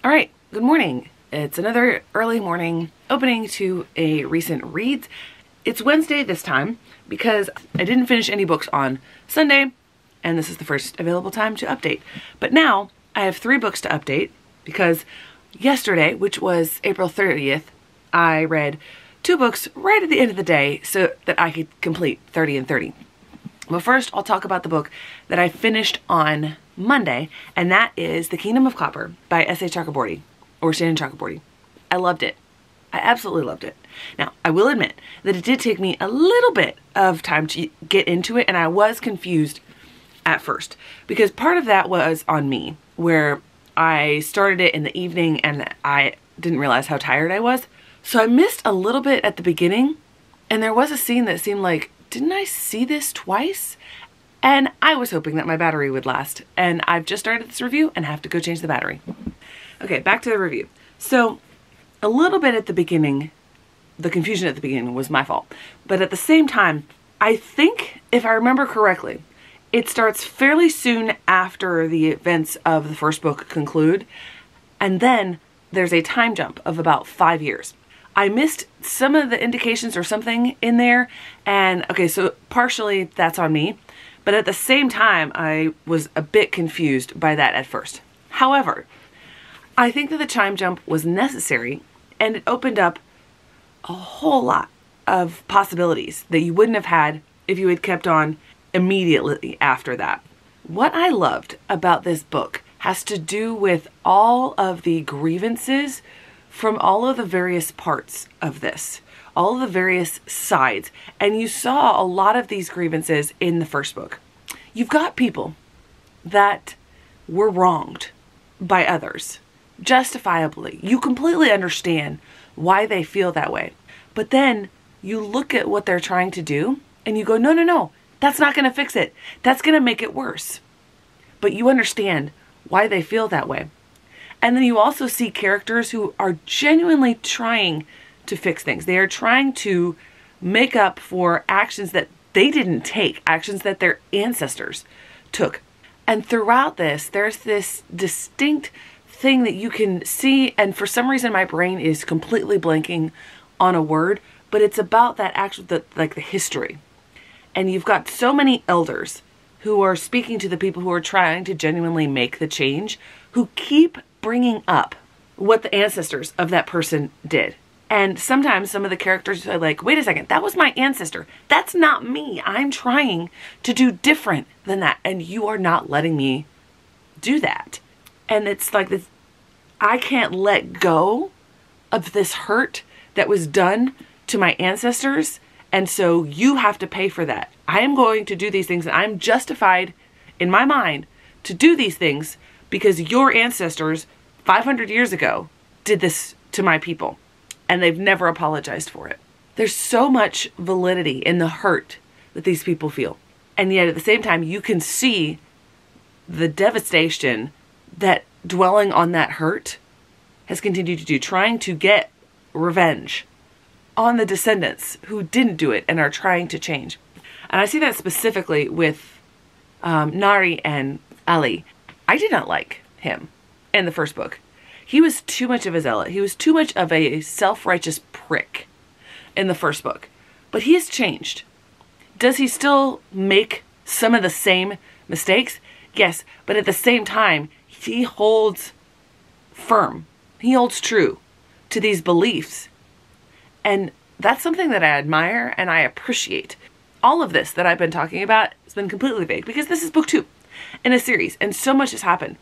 All right, good morning. It's another early morning opening to a recent reads. It's Wednesday this time because I didn't finish any books on Sunday, and this is the first available time to update. But now I have 3 books to update because yesterday, which was April 30th, I read 2 books right at the end of the day so that I could complete 30 and 30. But first, I'll talk about the book that I finished on Monday, and that is The Kingdom of Copper by S.A. Chakraborty, or Shannon Chakraborty. I loved it. I absolutely loved it. Now, I will admit that it did take me a little bit of time to get into it, and I was confused at first, because part of that was on me, where I started it in the evening and I didn't realize how tired I was. So I missed a little bit at the beginning, and there was a scene that seemed like, didn't I see this twice? And I was hoping that my battery would last. And I've just started this review and have to go change the battery. Okay, back to the review. So a little bit at the beginning, the confusion at the beginning was my fault. But at the same time, I think, if I remember correctly, it starts fairly soon after the events of the first book conclude. And then there's a time jump of about 5 years. I missed some of the indications or something in there, and okay, so partially that's on me, but at the same time I was a bit confused by that at first. However, I think that the time jump was necessary, and it opened up a whole lot of possibilities that you wouldn't have had if you had kept on immediately after that. What I loved about this book has to do with all of the grievances from all of the various parts of this, all of the various sides. And you saw a lot of these grievances in the first book. You've got people that were wronged by others, justifiably. You completely understand why they feel that way. But then you look at what they're trying to do and you go, no, no, no, that's not going to fix it. That's going to make it worse. But you understand why they feel that way. And then you also see characters who are genuinely trying to fix things. They are trying to make up for actions that they didn't take, actions that their ancestors took. And throughout this, there's this distinct thing that you can see, and for some reason my brain is completely blanking on a word, but it's about that actual, like the history. And you've got so many elders who are speaking to the people who are trying to genuinely make the change, who keep bringing up what the ancestors of that person did. And sometimes some of the characters are like, wait a second, that was my ancestor. That's not me. I'm trying to do different than that. And you are not letting me do that. And it's like this, I can't let go of this hurt that was done to my ancestors. And so you have to pay for that. I am going to do these things, and I'm justified in my mind to do these things because your ancestors 500 years ago did this to my people, and they've never apologized for it. There's so much validity in the hurt that these people feel. And yet at the same time, you can see the devastation that dwelling on that hurt has continued to do, trying to get revenge on the descendants who didn't do it and are trying to change. And I see that specifically with Nari and Ali. I did not like him in the first book. He was too much of a zealot. He was too much of a self-righteous prick in the first book. But he has changed. Does he still make some of the same mistakes? Yes, but at the same time, he holds firm. He holds true to these beliefs. And that's something that I admire and I appreciate. All of this that I've been talking about has been completely vague because this is book 2 in a series and so much has happened.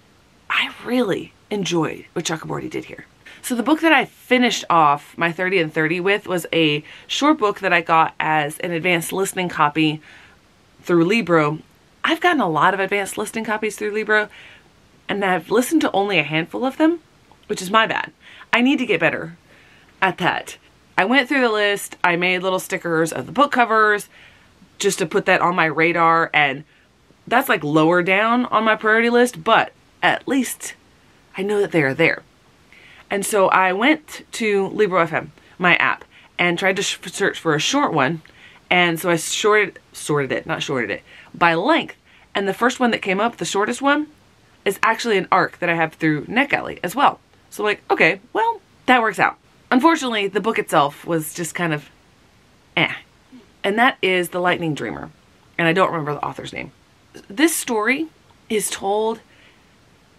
I really enjoyed what Chakraborty did here. So the book that I finished off my 30 and 30 with was a short book that I got as an advanced listening copy through Libro. I've gotten a lot of advanced listening copies through Libro, and I've listened to only a handful of them, which is my bad. I need to get better at that. I went through the list, I made little stickers of the book covers just to put that on my radar, and that's like lower down on my priority list, but at least I know that they are there. And so I went to Libro FM, my app, and tried to search for a short one. And so I sorted it by length. And the first one that came up, the shortest one, is actually an arc that I have through NetGalley as well. So I'm like, okay, well, that works out. Unfortunately, the book itself was just kind of eh. And that is The Lightning Dreamer. And I don't remember the author's name. This story is told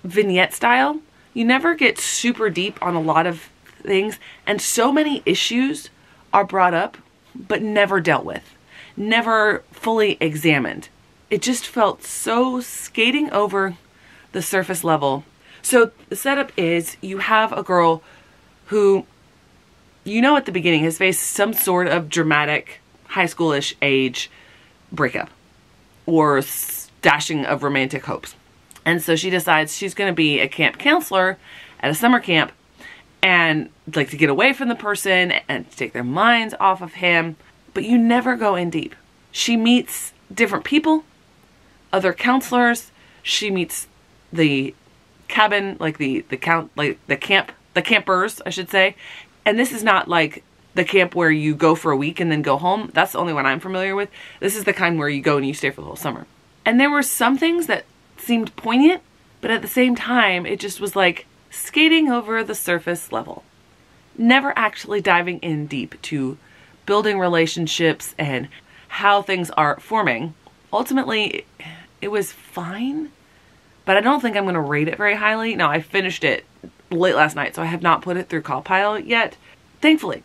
vignette style. You never get super deep on a lot of things, and so many issues are brought up but never dealt with, never fully examined. It just felt so skating over the surface level. So the setup is you have a girl who, you know, at the beginning has faced some sort of dramatic high schoolish age breakup or dashing of romantic hopes. And so she decides she's going to be a camp counselor at a summer camp and like to get away from the person and to take their minds off of him. But you never go in deep. She meets different people, other counselors. She meets the cabin, like the campers, I should say. And this is not like the camp where you go for a week and then go home. That's the only one I'm familiar with. This is the kind where you go and you stay for the whole summer. And there were some things that seemed poignant, but at the same time, it just was like skating over the surface level. Never actually diving in deep to building relationships and how things are forming. Ultimately, it was fine, but I don't think I'm going to rate it very highly. Now, I finished it late last night, so I have not put it through Callpile yet. Thankfully,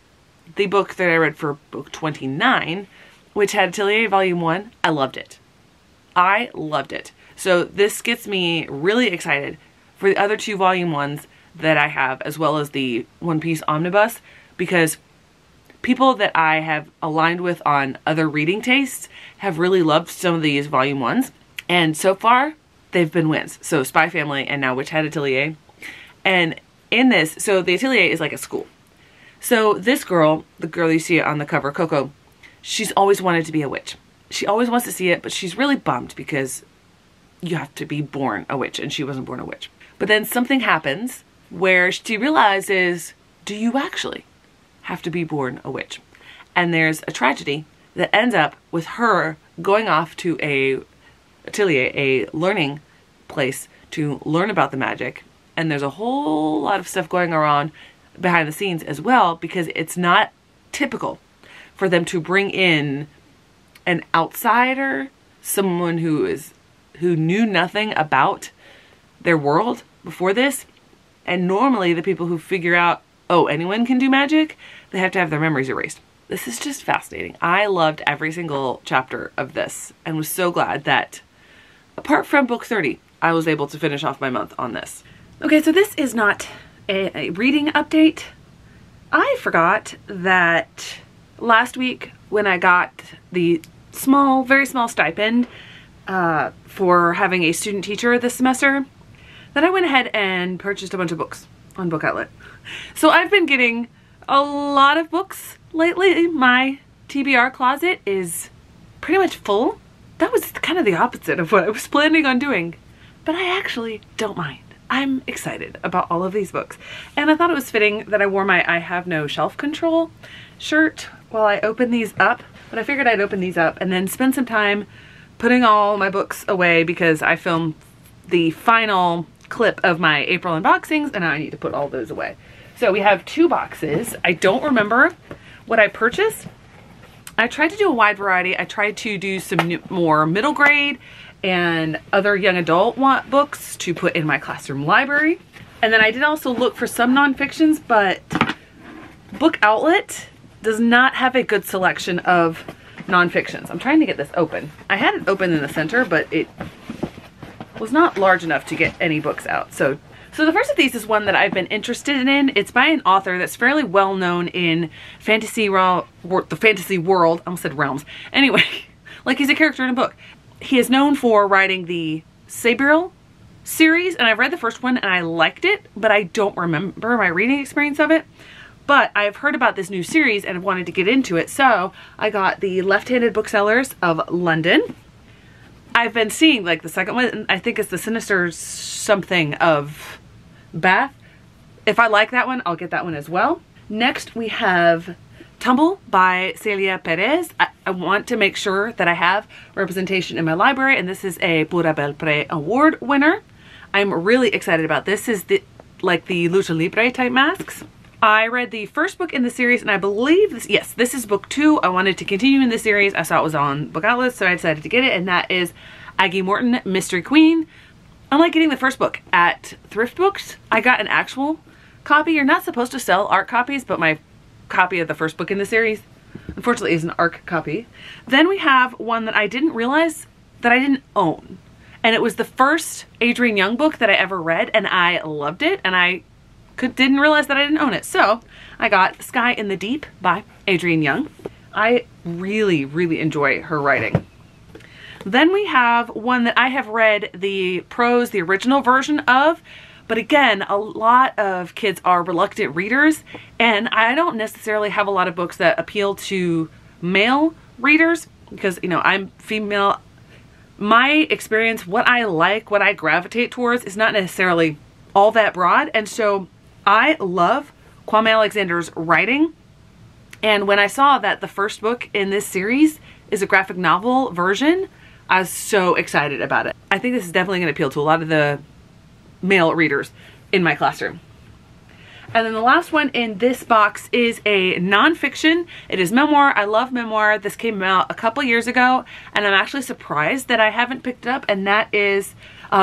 the book that I read for book 29, which had Atelier Volume 1, I loved it. I loved it. So this gets me really excited for the other two volume ones that I have, as well as the One Piece Omnibus, because people that I have aligned with on other reading tastes have really loved some of these volume ones. And so far, they've been wins. So Spy Family and now Witch Hat Atelier. And in this, so the Atelier is like a school. So this girl, the girl you see on the cover, Coco, she's always wanted to be a witch. She always wants to see it, but she's really bummed because you have to be born a witch, and she wasn't born a witch. But then something happens where she realizes, do you actually have to be born a witch? And there's a tragedy that ends up with her going off to a atelier, a learning place, to learn about the magic. And there's a whole lot of stuff going around behind the scenes as well, because it's not typical for them to bring in an outsider, someone who knew nothing about their world before this. And normally the people who figure out, oh, anyone can do magic, they have to have their memories erased. This is just fascinating. I loved every single chapter of this and was so glad that, apart from book 30, I was able to finish off my month on this. Okay, so this is not a reading update. I forgot that last week when I got the very small stipend for having a student teacher this semester, that I went ahead and purchased a bunch of books on Book Outlet. So I've been getting a lot of books lately. My TBR closet is pretty much full. That was kind of the opposite of what I was planning on doing, but I actually don't mind. I'm excited about all of these books. And I thought it was fitting that I wore my I Have No Shelf Control shirt while I open these up. But I figured I'd open these up and then spend some time putting all my books away, because I filmed the final clip of my April unboxings and now I need to put all those away. So we have 2 boxes. I don't remember what I purchased. I tried to do a wide variety. I tried to do some more middle grade and other young adult books to put in my classroom library. And then I did also look for some nonfictions, but Book Outlet does not have a good selection of nonfictions. I'm trying to get this open. I had it open in the center, but it was not large enough to get any books out. So the first of these is one that I've been interested in. It's by an author that's fairly well known in the fantasy world. I almost said realms. Anyway, like he's a character in a book. He is known for writing the Sabriel series, and I've read the first one and I liked it, but I don't remember my reading experience of it. But I've heard about this new series and have wanted to get into it, so I got the Left-Handed Booksellers of London. I've been seeing like the second one, I think it's the Sinister something of Bath. If I like that one, I'll get that one as well. Next we have Tumble by Celia Perez. I want to make sure that I have representation in my library, and this is a Pura Bel Pre award winner. I'm really excited about this. This is like the lucha libre type masks. I read the first book in the series, and I believe this, yes, this is book 2. I wanted to continue in the series. I saw it was on Book Outlet, so I decided to get it, and that is Aggie Morton, Mystery Queen. Unlike getting the first book at thrift books, I got an actual copy. You're not supposed to sell ARC copies, but my copy of the first book in the series, unfortunately, is an ARC copy. Then we have one that I didn't realize that I didn't own, and it was the first Adrienne Young book that I ever read, and I loved it, and I didn't realize that I didn't own it. So I got Sky in the Deep by Adrienne Young. I really, really enjoy her writing. Then we have one that I have read the prose, the original version of, but again, a lot of kids are reluctant readers, and I don't necessarily have a lot of books that appeal to male readers because, you know, I'm female. My experience, what I like, what I gravitate towards is not necessarily all that broad, and so I love Kwame Alexander's writing, and when I saw that the first book in this series is a graphic novel version, I was so excited about it. I think this is definitely going to appeal to a lot of the male readers in my classroom. And then the last one in this box is a nonfiction. It is memoir. I love memoir. This came out a couple years ago, and I'm actually surprised that I haven't picked it up, and that is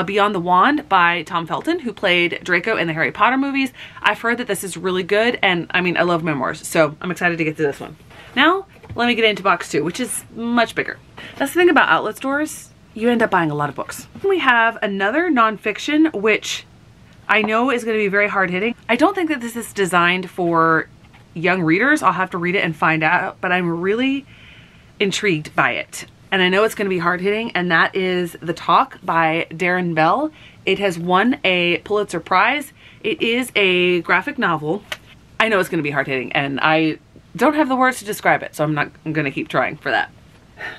Beyond the Wand by Tom Felton, who played Draco in the Harry Potter movies. I've heard that this is really good, and I mean, I love memoirs, so I'm excited to get to this one. Now, let me get into box 2, which is much bigger. That's the thing about outlet stores. You end up buying a lot of books. We have another nonfiction, which I know is going to be very hard-hitting. I don't think that this is designed for young readers. I'll have to read it and find out, but I'm really intrigued by it. And I know it's going to be hard-hitting, and that is The Talk by Darren Bell. It has won a Pulitzer Prize. It is a graphic novel. I know it's going to be hard-hitting, and I don't have the words to describe it, so I'm going to keep trying for that.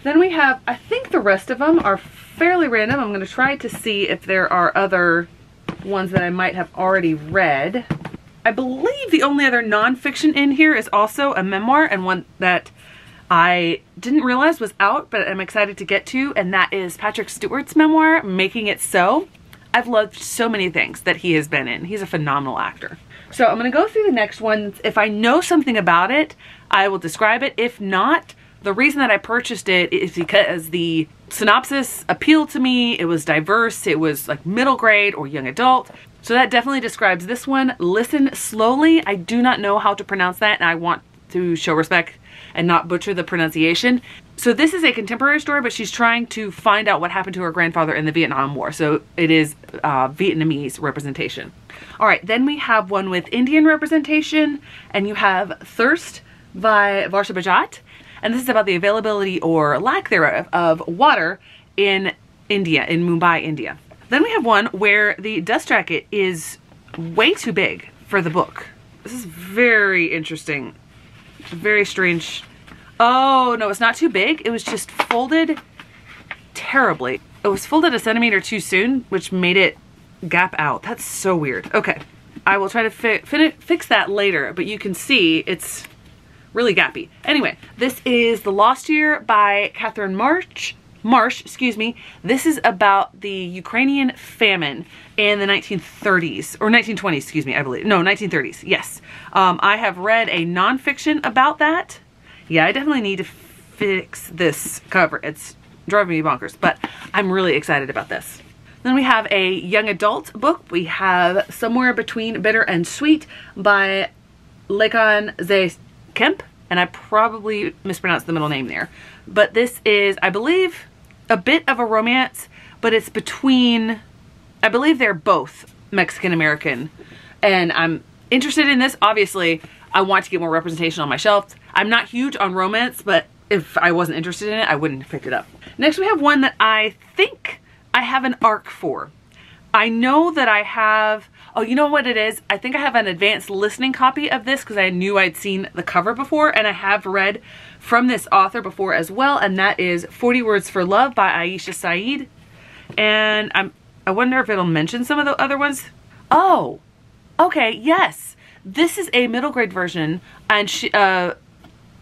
Then we have, I think the rest of them are fairly random. I'm going to try to see if there are other ones that I might have already read. I believe the only other nonfiction in here is also a memoir, and one that I didn't realize was out, but I'm excited to get to, and that is Patrick Stewart's memoir, Making It So. I've loved so many things that he has been in. He's a phenomenal actor. So I'm going to go through the next ones. If I know something about it, I will describe it. If not, the reason that I purchased it is because the synopsis appealed to me. It was diverse. It was like middle grade or young adult. So that definitely describes this one. Listen Slowly. I do not know how to pronounce that, and I want to show respect and not butcher the pronunciation. So this is a contemporary story, but she's trying to find out what happened to her grandfather in the Vietnam War. So it is Vietnamese representation. All right, then we have one with Indian representation, and you have Thirst by Varsha Bajat. And this is about the availability or lack thereof of water in India, in Mumbai, India. Then we have one where the dust jacket is way too big for the book. This is very interesting. Very strange. Oh, no, it's not too big. It was just folded terribly. It was folded a centimeter too soon, which made it gap out. That's so weird. Okay, I will try to fix that later, but you can see it's really gappy. Anyway, this is The Lost Year by Catherine Marsh, excuse me. This is about the Ukrainian famine in the 1930s, or 1920s, excuse me, I believe. No, 1930s, yes. I have read a nonfiction about that. Yeah, I definitely need to fix this cover. It's driving me bonkers, but I'm really excited about this. Then we have a young adult book. We have Somewhere Between Bitter and Sweet by Lekan Ze Kemp, and I probably mispronounced the middle name there. But this is, I believe, a bit of a romance, but it's between, I believe they're both Mexican-American, and I'm interested in this. Obviously, I want to get more representation on my shelf. I'm not huge on romance, but if I wasn't interested in it, I wouldn't have picked it up. Next, we have one that I think I have an ARC for. I know that I have, oh, you know what it is? I think I have an advanced listening copy of this because I knew I'd seen the cover before, and I have read from this author before as well, and that is 40 Words for Love by Aisha Saeed. And I wonder if it'll mention some of the other ones. Oh, okay, yes. This is a middle grade version, and she, not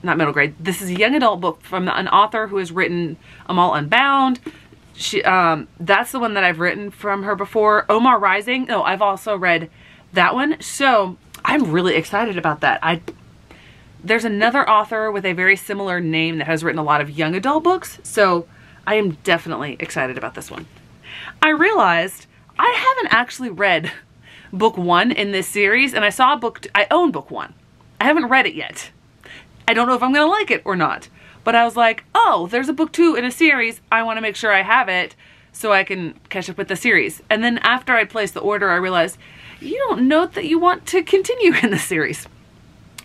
middle grade, this is a young adult book from an author who has written Amal Unbound. She, that's the one that I've written from her before. Omar Rising. No, I've also read that one. So I'm really excited about that. There's another author with a very similar name that has written a lot of young adult books. So I am definitely excited about this one. I realized I haven't actually read book 1 in this series, and I own book 1. I haven't read it yet. I don't know if I'm gonna like it or not, but I was like, oh, there's a book 2 in a series. I wanna make sure I have it so I can catch up with the series. And then after I placed the order, I realized, you don't note that you want to continue in the series.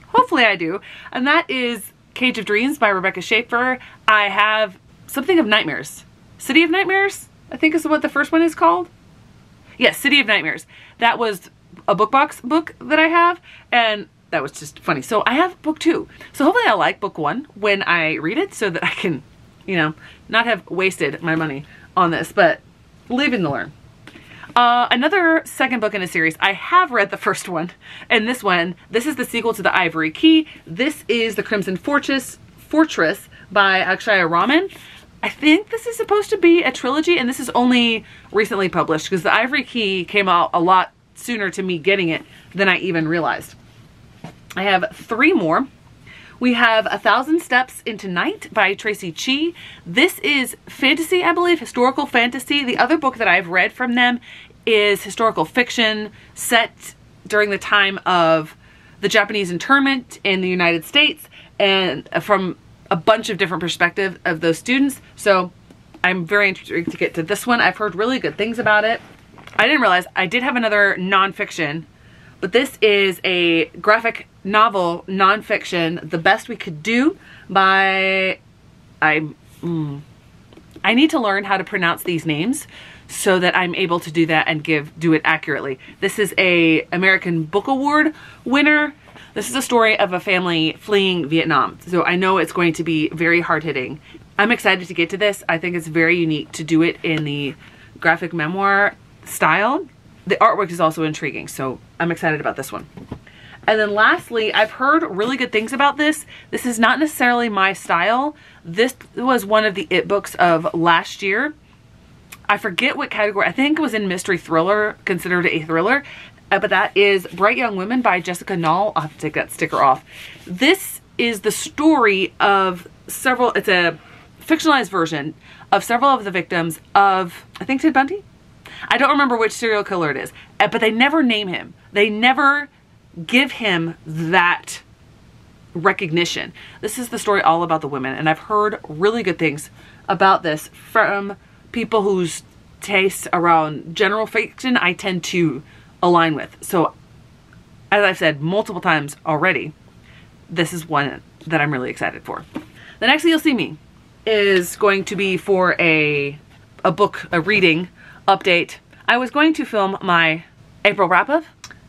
Hopefully I do. And that is Cage of Dreams by Rebecca Schaeffer. I have Something of Nightmares. City of Nightmares, I think is what the first one is called. Yes, City of Nightmares. That was a BookBox book that I have, and that was just funny. So I have book 2. So hopefully I'll like book 1 when I read it so that I can, you know, not have wasted my money on this, but living to learn. Another second book in a series. I have read the first one, and this is the sequel to The Ivory Key. This is The Crimson Fortress by Akshaya Raman. I think this is supposed to be a trilogy, and this is only recently published because The Ivory Key came out a lot sooner to me getting it than I even realized. I have 3 more. We have 1,000 Steps into Night by Tracy Chee. This is fantasy, I believe, historical fantasy. The other book that I've read from them is historical fiction set during the time of the Japanese internment in the United States, and from a bunch of different perspectives of those students. So I'm very intrigued to get to this one. I've heard really good things about it. I didn't realize I did have another nonfiction, but this is a graphic novel nonfiction, The Best We Could Do by, I need to learn how to pronounce these names so that I'm able to do that and do it accurately. This is a American Book Award winner. This is a story of a family fleeing Vietnam. So I know it's going to be very hard-hitting. I'm excited to get to this. I think it's very unique to do it in the graphic memoir style. The artwork is also intriguing, so I'm excited about this one. And then lastly, I've heard really good things about this. This is not necessarily my style. This was one of the It books of last year. I forget what category. I think it was in mystery thriller, considered a thriller. But that is Bright Young Women by Jessica Knoll. I'll have to take that sticker off. This is the story of several, it's a fictionalized version of several of the victims of, I think, Ted Bundy? I don't remember which serial killer it is, but they never name him. They never give him that recognition. This is the story all about the women, and I've heard really good things about this from people whose tastes around general fiction I tend to align with. So, as I've said multiple times already, this is one that I'm really excited for. The next thing you'll see me is going to be for a reading update. I was going to film my April wrap-up,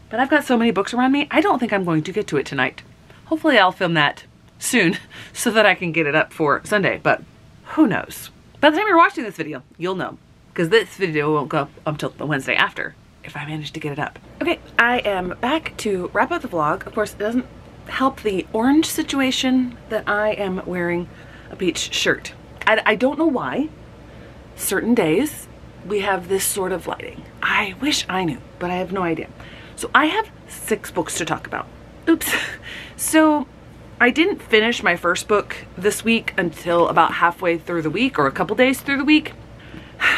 but I've got so many books around me, I don't think I'm going to get to it tonight. Hopefully I'll film that soon so that I can get it up for Sunday, but who knows. By the time you're watching this video, you'll know, because this video won't go up until the Wednesday after, if I manage to get it up. Okay, I am back to wrap up the vlog. Of course, it doesn't help the orange situation that I am wearing a beach shirt. I don't know why certain days we have this sort of lighting. I wish I knew, but I have no idea. So I have 6 books to talk about. Oops. So I didn't finish my first book this week until about halfway through the week, or a couple days through the week.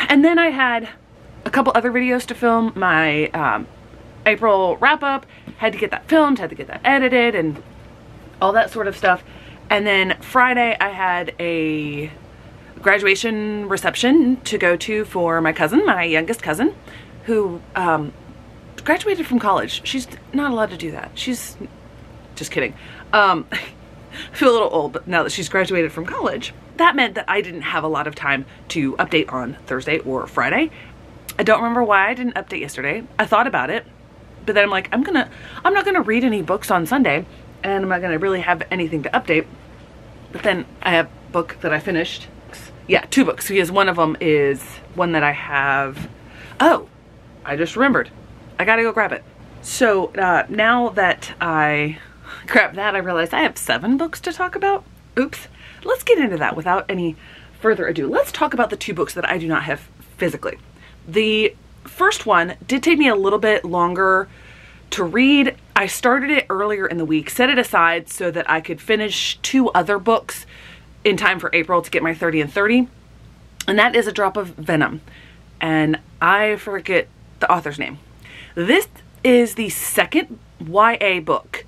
And then I had a couple other videos to film. My April wrap-up, had to get that filmed, had to get that edited, and all that sort of stuff. And then Friday I had a graduation reception to go to for my cousin, my youngest cousin, who graduated from college. She's not allowed to do that. She's just kidding. I feel a little old, but now that she's graduated from college, that meant that I didn't have a lot of time to update on Thursday or Friday. I don't remember why I didn't update yesterday. I thought about it, but then I'm like, I'm not gonna read any books on Sunday, and I'm not gonna really have anything to update. But then I have a book that I finished. Yeah, 2 books, because one of them is one that I have. Oh, I just remembered. I gotta go grab it. So now that I grabbed that, I realized I have 7 books to talk about. Oops. Let's get into that without any further ado. Let's talk about the 2 books that I do not have physically. The first one did take me a little bit longer to read. I started it earlier in the week, set it aside so that I could finish 2 other books in time for April to get my 30 and 30. And that is A Drop of Venom. And I forget the author's name. This is the second YA book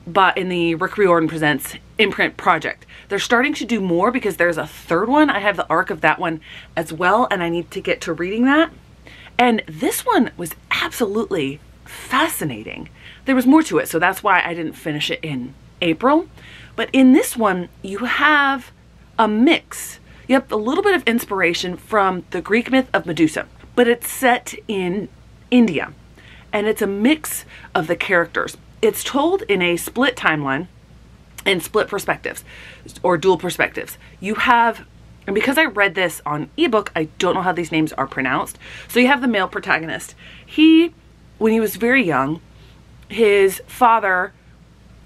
but in the Rick Riordan Presents imprint project. They're starting to do more because there's a 3rd one. I have the arc of that one as well, and I need to get to reading that. And this one was absolutely fascinating. There was more to it, so that's why I didn't finish it in April. But in this one, you have a mix. You have a little bit of inspiration from the Greek myth of Medusa, but it's set in India. And it's a mix of the characters. It's told in a split timeline and split perspectives or dual perspectives. You have, and because I read this on ebook, I don't know how these names are pronounced. So you have the male protagonist. He, when he was very young, his father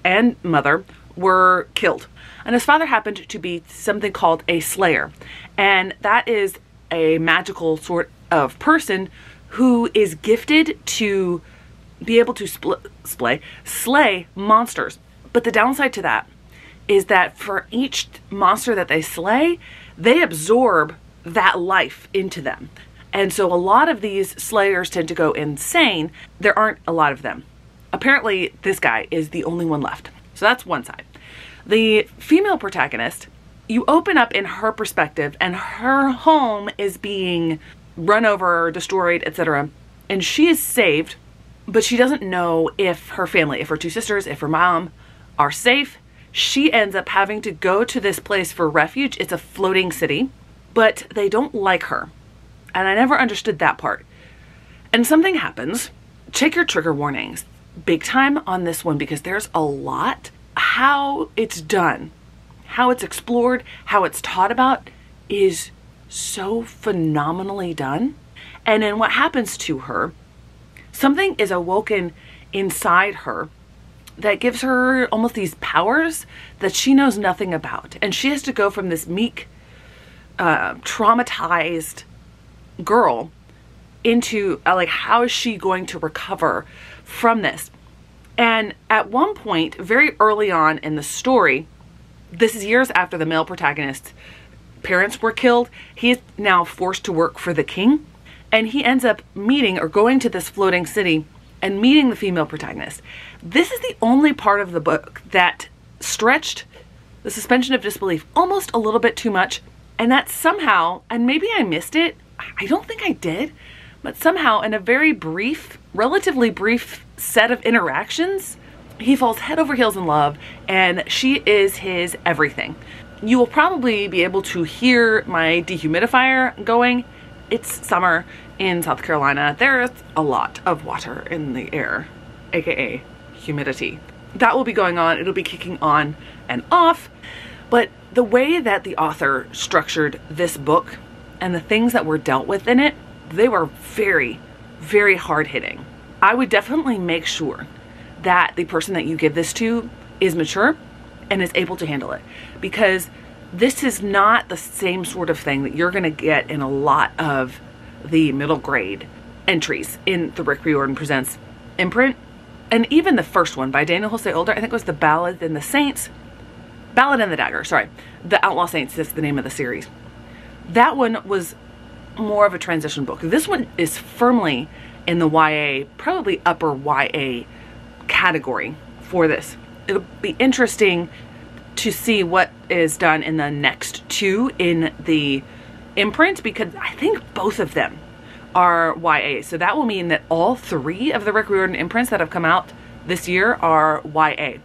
and mother were killed. And his father happened to be something called a slayer. And that is a magical sort of person who is gifted to be able to slay monsters. But the downside to that is that for each monster that they slay, they absorb that life into them. And so a lot of these slayers tend to go insane. There aren't a lot of them. Apparently this guy is the only one left. So that's one side. The female protagonist, you open up in her perspective and her home is being run over, destroyed, etc. And she is saved, but she doesn't know if her family, if her 2 sisters, if her mom are safe. She ends up having to go to this place for refuge. It's a floating city, but they don't like her. And I never understood that part. And something happens. Check your trigger warnings big time on this one because there's a lot. How it's done, how it's explored, how it's taught about is so phenomenally done. And then what happens to her, something is awoken inside her that gives her almost these powers that she knows nothing about. And she has to go from this meek, traumatized girl into like, how is she going to recover from this? And at one point, very early on in the story, this is years after the male protagonist's parents were killed, he is now forced to work for the king. And he ends up meeting or going to this floating city and meeting the female protagonist. This is the only part of the book that stretched the suspension of disbelief almost a little bit too much. And that somehow, and maybe I missed it, I don't think I did, but somehow in a very brief, relatively brief set of interactions, he falls head over heels in love and she is his everything. You will probably be able to hear my dehumidifier going. It's summer in South Carolina. There's a lot of water in the air, aka humidity. That will be going on. It'll be kicking on and off. But the way that the author structured this book and the things that were dealt with in it, they were very, very hard hitting. I would definitely make sure that the person that you give this to is mature and is able to handle it, because this is not the same sort of thing that you're going to get in a lot of the middle grade entries in the Rick Riordan Presents imprint. And even the first one by Daniel Jose Older, I think it was the Ballad and the Saints, Ballad and the Dagger, sorry. The Outlaw Saints is the name of the series. That one was more of a transition book. This one is firmly in the YA, probably upper YA category for this. It'll be interesting to see what is done in the next 2 in the imprint, because I think both of them are YA. So that will mean that all 3 of the Rick Riordan imprints that have come out this year are YA.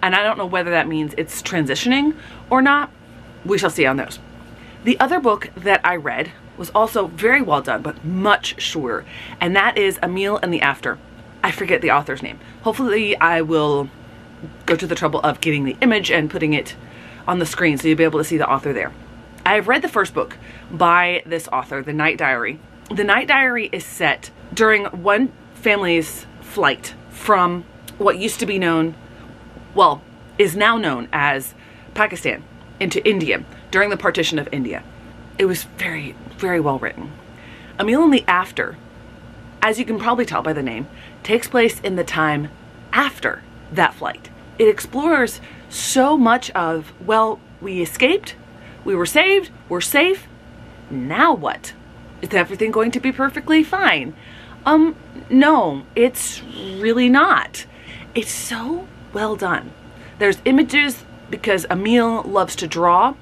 And I don't know whether that means it's transitioning or not. We shall see on those. The other book that I read was also very well done, but much shorter. And that is A Meal in the After. I forget the author's name. Hopefully I will go to the trouble of getting the image and putting it on the screen so you'll be able to see the author there. I have read the first book by this author, The Night Diary. The Night Diary is set during one family's flight from what used to be known, well, is now known as Pakistan into India during the partition of India. It was very, very well written. A Meal in the After as you can probably tell by the name, takes place in the time after that flight. It explores so much of, well, we escaped, we were saved, we're safe, now what? Is everything going to be perfectly fine? No, it's really not. It's so well done. There's images because Emil loves to draw.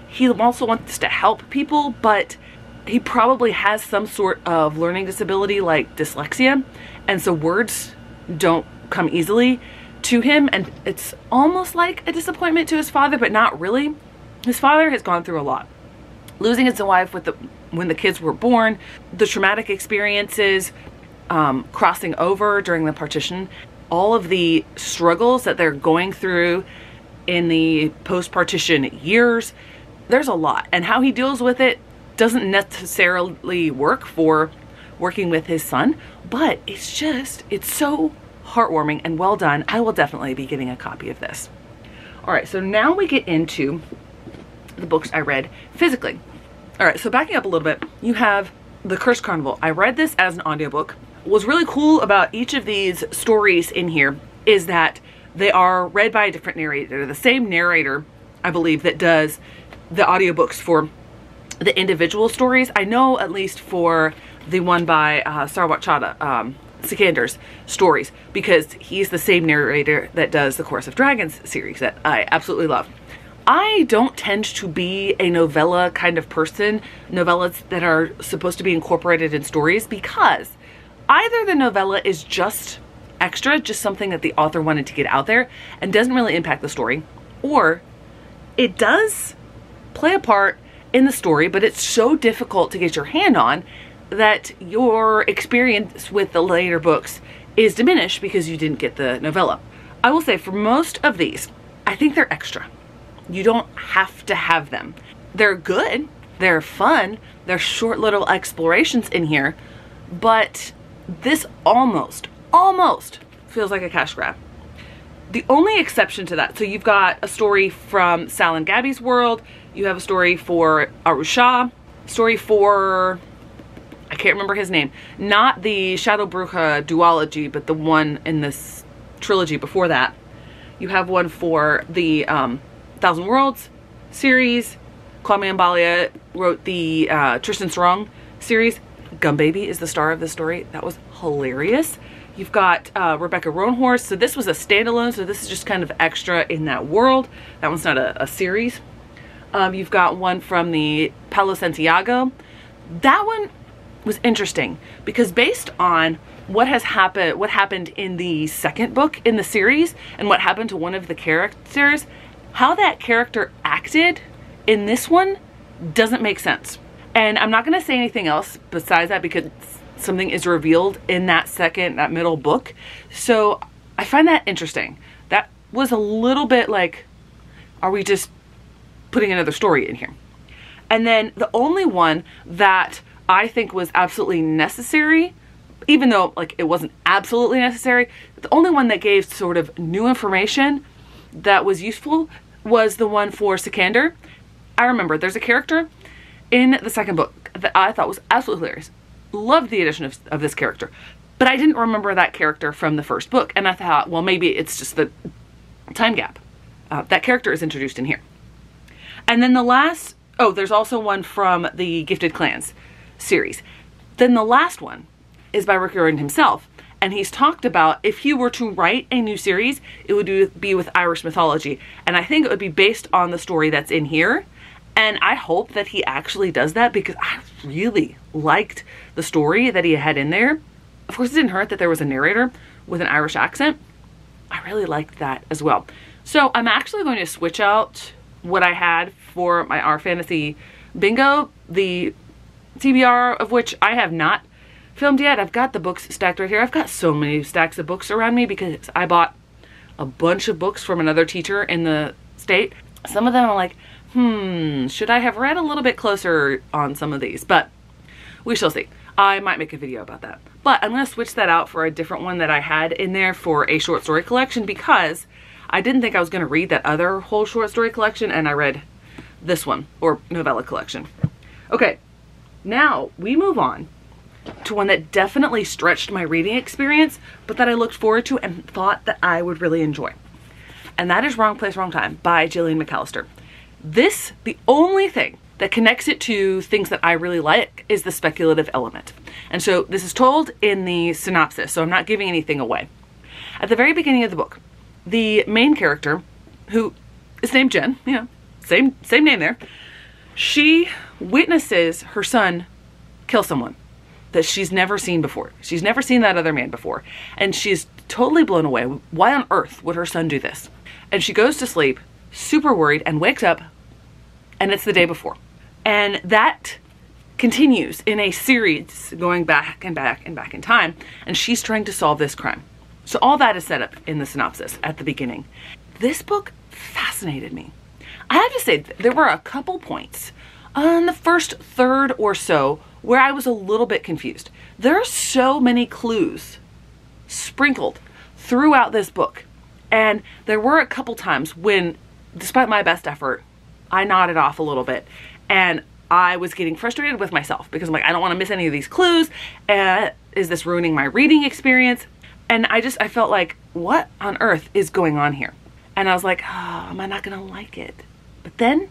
He also wants to help people, but he probably has some sort of learning disability like dyslexia, and so words don't come easily to him, and it's almost like a disappointment to his father, but not really. His father has gone through a lot. Losing his wife when the kids were born, the traumatic experiences, crossing over during the partition, all of the struggles that they're going through in the post-partition years. There's a lot, and how he deals with it doesn't necessarily work for working with his son, but it's so heartwarming and well done. I will definitely be getting a copy of this. All right, so now we get into the books I read physically. All right, so backing up a little bit, you have The Cursed Carnival. I read this as an audiobook. What's really cool about each of these stories in here is that they are read by a different narrator. The same narrator, I believe, that does the audiobooks for the individual stories. I know at least for the one by Sarwat Chadha, Sikandar's stories, because he's the same narrator that does the Chorus of Dragons series that I absolutely love. I don't tend to be a novella kind of person, novellas that are supposed to be incorporated in stories, because either the novella is just extra, just something that the author wanted to get out there and doesn't really impact the story, or it does play a part in the story, but it's so difficult to get your hand on that your experience with the later books is diminished because you didn't get the novella. I will say for most of these, I think they're extra. You don't have to have them. They're good, they're fun, they're short little explorations in here, but this almost feels like a cash grab. The only exception to that, so you've got a story from Sal and Gabby's world, you have a story for Arusha, story for, I can't remember his name, not the Shadow Bruja duology, but the one in this trilogy before that. You have one for the Thousand Worlds series. Kwame Ambalia wrote the Tristan Sarong series. Gum Baby is the star of the story. That was hilarious. You've got Rebecca Roanhorse. So this was a standalone, so this is just kind of extra in that world. That one's not a series. You've got one from the Palo Santiago. That one was interesting because based on what happened in the second book in the series and what happened to one of the characters, how that character acted in this one doesn't make sense. And I'm not going to say anything else besides that because something is revealed in that middle book. So I find that interesting. That was a little bit like, are we just putting another story in here? And then the only one that I think was absolutely necessary, even though like it wasn't absolutely necessary, the only one that gave sort of new information that was useful was the one for Sikandar. I remember there's a character in the second book that I thought was absolutely hilarious. Loved the addition of this character, but I didn't remember that character from the first book, and I thought, well, maybe it's just the time gap. That character is introduced in here. And then the last, oh, there's also one from the Gifted Clans series. Then the last one is by Rick Riordan himself, and he's talked about if he were to write a new series, it would be with Irish mythology, and I think it would be based on the story that's in here. And I hope that he actually does that because I really liked the story that he had in there. Of course, it didn't hurt that there was a narrator with an Irish accent. I really liked that as well. So I'm actually going to switch out what I had for my Our Fantasy Bingo, the TBR of which I have not filmed yet. I've got the books stacked right here. I've got so many stacks of books around me because I bought a bunch of books from another teacher in the state. Some of them are like, should I have read a little bit closer on some of these? But we shall see. I might make a video about that. But I'm going to switch that out for a different one that I had in there for a short story collection because I didn't think I was going to read that other whole short story collection, and I read this one, or novella collection. Okay, now we move on to one that definitely stretched my reading experience, but that I looked forward to and thought that I would really enjoy. And that is Wrong Place, Wrong Time by Gillian McAllister. This, the only thing that connects it to things that I really like is the speculative element. And so this is told in the synopsis, so I'm not giving anything away. At the very beginning of the book, the main character, who is named Jen, you know, same name there, she witnesses her son kill someone that she's never seen before. She's never seen that other man before. And she's totally blown away. Why on earth would her son do this? And she goes to sleep, super worried, and wakes up, and it's the day before. And that continues in a series going back and back and back in time, and she's trying to solve this crime. So all that is set up in the synopsis at the beginning. This book fascinated me. I have to say, there were a couple points on the first third or so where I was a little bit confused. There are so many clues sprinkled throughout this book. And there were a couple times when, despite my best effort, I nodded off a little bit. And I was getting frustrated with myself because I'm like, I don't want to miss any of these clues. Is this ruining my reading experience? And I felt like, what on earth is going on here? And I was like, oh, am I not going to like it? But then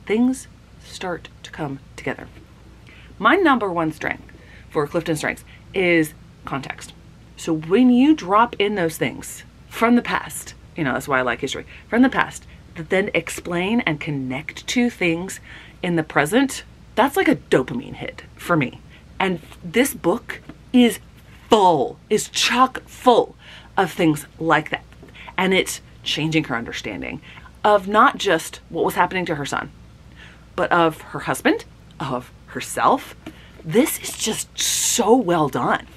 things start to come together. My number one strength for Clifton Strengths is context. So when you drop in those things from the past, you know, that's why I like history, from the past, that then explain and connect to things in the present, that's like a dopamine hit for me. And this book is chock full of things like that. And it's changing her understanding of not just what was happening to her son, but of her husband, of herself. This is just so well done.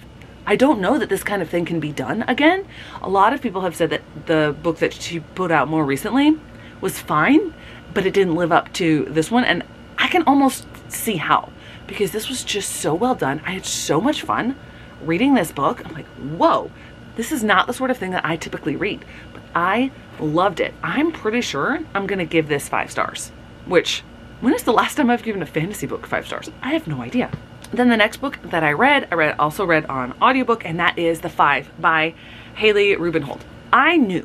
I don't know that this kind of thing can be done again. A lot of people have said that the book that she put out more recently was fine, but it didn't live up to this one. And I can almost see how, because this was just so well done. I had so much fun reading this book. I'm like, whoa, this is not the sort of thing that I typically read, but I loved it. I'm pretty sure I'm gonna give this 5 stars, which, when is the last time I've given a fantasy book 5 stars? I have no idea. Then the next book that I also read on audiobook, and that is The Five by Haley Rubenhold. I knew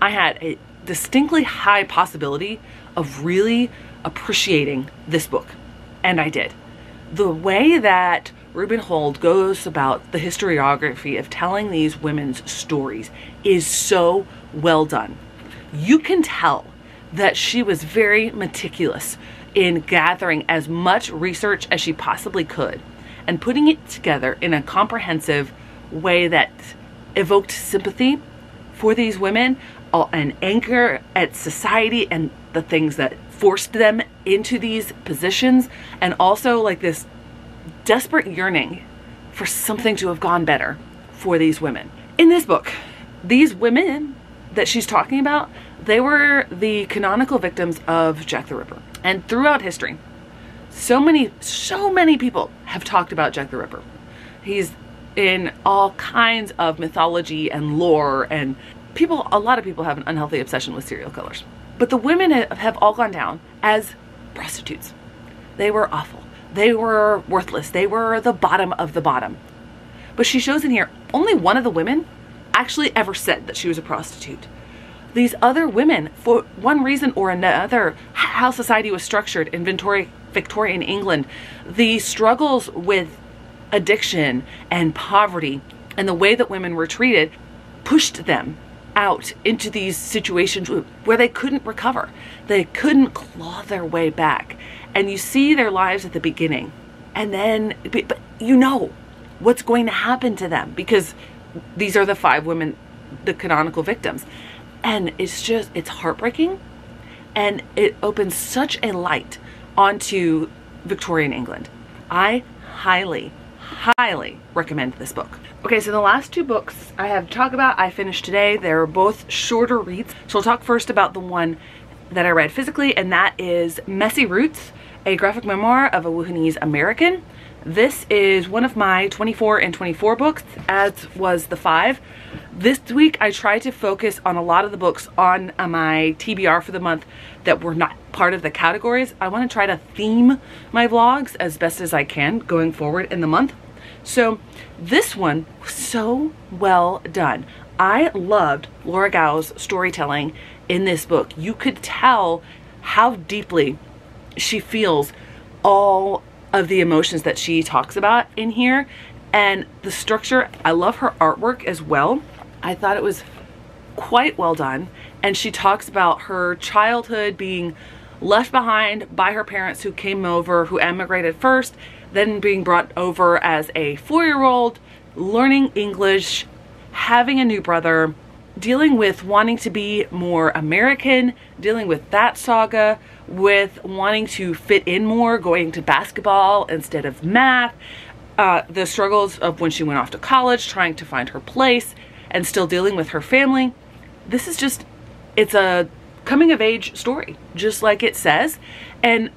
I had a distinctly high possibility of really appreciating this book, and I did. The way that Rubenhold goes about the historiography of telling these women's stories is so well done. You can tell that she was very meticulous in gathering as much research as she possibly could and putting it together in a comprehensive way that evoked sympathy for these women, an anchor at society and the things that forced them into these positions, and also like this desperate yearning for something to have gone better for these women. In this book, these women that she's talking about, they were the canonical victims of Jack the Ripper. And throughout history, so many people have talked about Jack the Ripper. He's in all kinds of mythology and lore, and a lot of people have an unhealthy obsession with serial killers. But the women have all gone down as prostitutes. They were awful. They were worthless. They were the bottom of the bottom. But she shows in here, only one of the women actually ever said that she was a prostitute. These other women, for one reason or another, how society was structured in Victorian England, the struggles with addiction and poverty and the way that women were treated pushed them out into these situations where they couldn't recover. They couldn't claw their way back. And you see their lives at the beginning, and then, but you know what's going to happen to them, because these are the 5 women, the canonical victims. And it's heartbreaking, and it opens such a light onto Victorian England. I highly recommend this book. Okay, so the last 2 books I have to talk about, I finished today. They're both shorter reads. So I'll talk first about the one that I read physically, and that is Messy Roots, a graphic memoir of a Wuhanese American. This is one of my 24 and 24 books, as was The Five. This week I tried to focus on a lot of the books on my TBR for the month that were not part of the categories. I want to try to theme my vlogs as best as I can going forward in the month. So this one was so well done. I loved Laura Gao's storytelling in this book. You could tell how deeply she feels all of the emotions that she talks about in here, and the structure. I love her artwork as well. I thought it was quite well done, and she talks about her childhood being left behind by her parents who came over, who emigrated first, then being brought over as a 4-year-old, learning English, having a new brother, dealing with wanting to be more American, dealing with that saga, with wanting to fit in more, going to basketball instead of math, the struggles of when she went off to college, trying to find her place, and still dealing with her family. This is just, it's a coming of age story, just like it says. And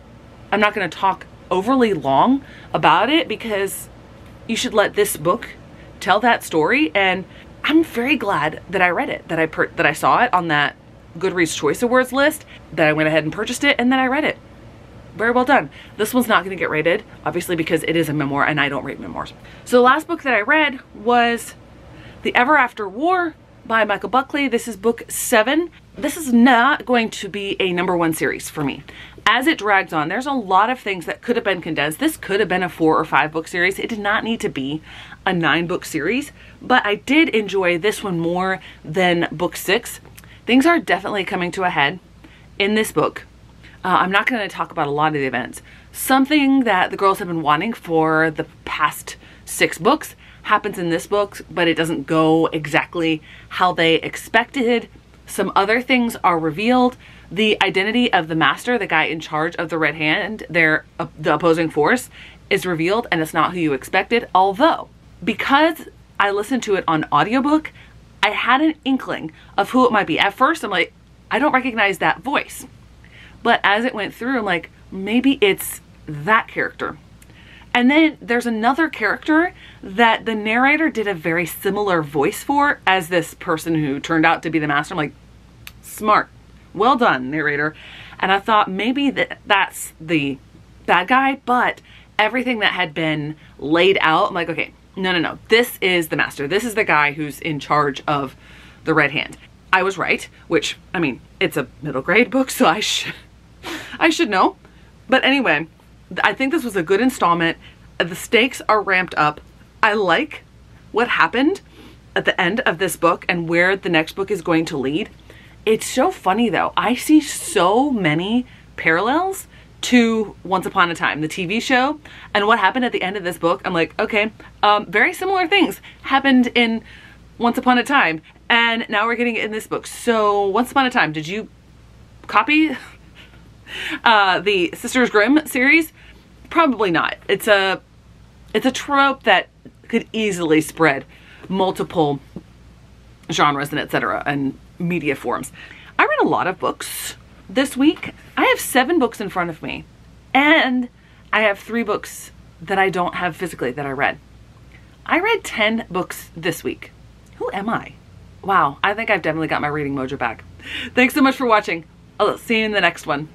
I'm not going to talk overly long about it because you should let this book tell that story. And I'm very glad that I read it, that I saw it on that Goodreads Choice Awards list, that I went ahead and purchased it, and that I read it. Very well done. This one's not going to get rated, obviously, because it is a memoir and I don't rate memoirs. So the last book that I read was The Ever After War by Michael Buckley. This is book 7. This is not going to be a #1 series for me. As it drags on, there's a lot of things that could have been condensed. This could have been a 4 or 5 book series. It did not need to be a 9 book series, but I did enjoy this one more than book 6. Things are definitely coming to a head in this book. I'm not going to talk about a lot of the events. Something that the girls have been wanting for the past 6 books happens in this book, but it doesn't go exactly how they expected. Some other things are revealed. The identity of the master, the guy in charge of the Red Hand, the opposing force, is revealed, and it's not who you expected. Although, because I listened to it on audiobook, I had an inkling of who it might be. At first, I'm like, I don't recognize that voice. But as it went through, I'm like, maybe it's that character. And then there's another character that the narrator did a very similar voice for as this person who turned out to be the master. I'm like, smart. Well done, narrator. And I thought maybe that's the bad guy, but everything that had been laid out, I'm like, okay, no. This is the master. This is the guy who's in charge of the Red Hand. I was right, which, I mean, it's a middle grade book, so I should know. But anyway, I think this was a good installment. The stakes are ramped up. I like what happened at the end of this book and where the next book is going to lead. It's so funny though. I see so many parallels to Once Upon a Time, the TV show, and what happened at the end of this book. I'm like, okay, very similar things happened in Once Upon a Time, and now we're getting it in this book. So Once Upon a Time, did you copy the Sisters Grimm series? Probably not. It's a trope that could easily spread multiple genres and etc. and media forms. I read a lot of books this week. I have 7 books in front of me, and I have 3 books that I don't have physically that I read. I read 10 books this week. Who am I? Wow, I think I've definitely got my reading mojo back. Thanks so much for watching. I'll see you in the next one.